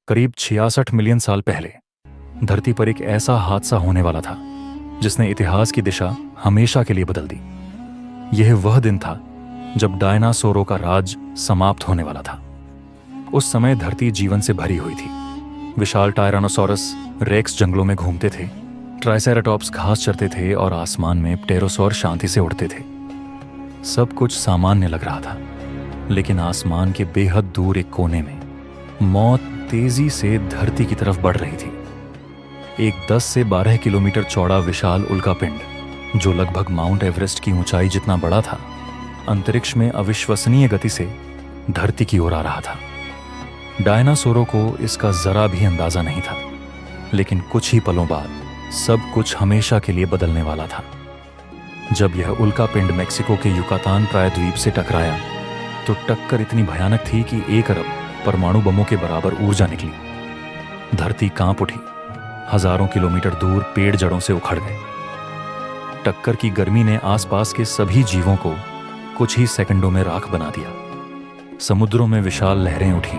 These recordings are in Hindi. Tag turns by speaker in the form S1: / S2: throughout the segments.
S1: करीब 66 मिलियन साल पहले धरती पर एक ऐसा हादसा होने वाला था जिसने इतिहास की दिशा हमेशा के लिए बदल दी। यह वह दिन था जब डायनासोरों का राज समाप्त होने वाला था। उस समय धरती जीवन से भरी हुई थी। विशाल टायरानोसॉरस रेक्स जंगलों में घूमते थे, ट्राइसेराटॉप्स घास चरते थे और आसमान में प्टेरोसॉर शांति से उड़ते थे। सब कुछ सामान्य लग रहा था, लेकिन आसमान के बेहद दूर एक कोने में मौत तेजी से धरती की तरफ बढ़ रही थी। एक 10 से 12 किलोमीटर चौड़ा विशाल उल्कापिंड, जो लगभग माउंट एवरेस्ट की ऊंचाई जितना बड़ा था, अंतरिक्ष में अविश्वसनीय गति से धरती की ओर आ रहा था। डायनासोरों को इसका जरा भी अंदाजा नहीं था, लेकिन कुछ ही पलों बाद सब कुछ हमेशा के लिए बदलने वाला था। जब यह उल्कापिंड मेक्सिको के युकातान प्रायद्वीप से टकराया तो टक्कर इतनी भयानक थी कि 1 अरब परमाणु बमों के बराबर ऊर्जा निकली। धरती कांप उठी, हजारों किलोमीटर दूर पेड़ जड़ों से उखड़ गए। टक्कर की गर्मी ने आसपास के सभी जीवों को कुछ ही सेकंडों में राख बना दिया। समुद्रों में विशाल लहरें उठी,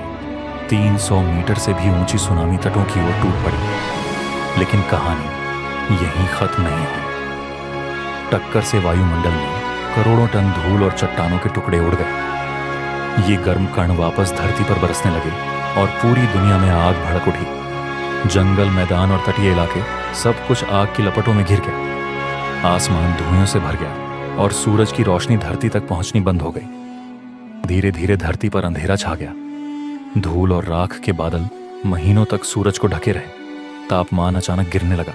S1: 300 मीटर से भी ऊंची सुनामी तटों की ओर टूट पड़ी। लेकिन कहानी यहीं खत्म नहीं हुई। टक्कर से वायुमंडल में करोड़ों टन धूल और चट्टानों के टुकड़े उड़ गए। ये गर्म कण वापस धरती पर बरसने लगे और पूरी दुनिया में आग भड़क उठी। जंगल, मैदान और तटीय इलाके, सब कुछ आग की लपटों में घिर गया। आसमान धुएं से भर गया और सूरज की रोशनी धरती तक पहुंचनी बंद हो गई। धीरे धीरे धरती पर अंधेरा छा गया। धूल और राख के बादल महीनों तक सूरज को ढके रहे। तापमान अचानक गिरने लगा,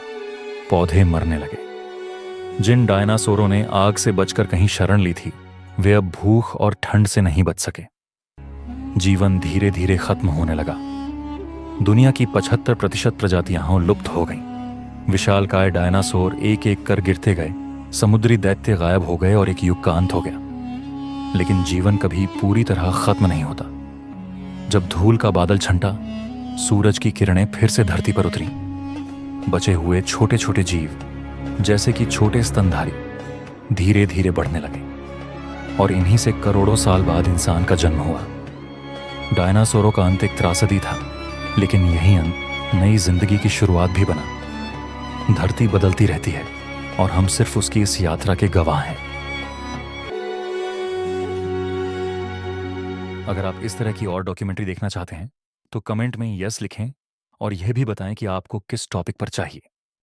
S1: पौधे मरने लगे। जिन डायनासोरों ने आग से बचकर कहीं शरण ली थी, वे अब भूख और ठंड से नहीं बच सके। जीवन धीरे धीरे खत्म होने लगा। दुनिया की 75% प्रजातियां लुप्त हो गईं। विशालकाय डायनासोर एक एक कर गिरते गए, समुद्री दैत्य गायब हो गए और एक युग का अंत हो गया। लेकिन जीवन कभी पूरी तरह खत्म नहीं होता। जब धूल का बादल छंटा, सूरज की किरणें फिर से धरती पर उतरी। बचे हुए छोटे छोटे जीव, जैसे कि छोटे स्तनधारी, धीरे धीरे बढ़ने लगे और इन्हीं से करोड़ों साल बाद इंसान का जन्म हुआ। डायनासोरों का अंत एक त्रासदी था, लेकिन यही अंत नई जिंदगी की शुरुआत भी बना। धरती बदलती रहती है और हम सिर्फ उसकी इस यात्रा के गवाह हैं। अगर आप इस तरह की और डॉक्यूमेंट्री देखना चाहते हैं तो कमेंट में यस लिखें और यह भी बताएं कि आपको किस टॉपिक पर चाहिए।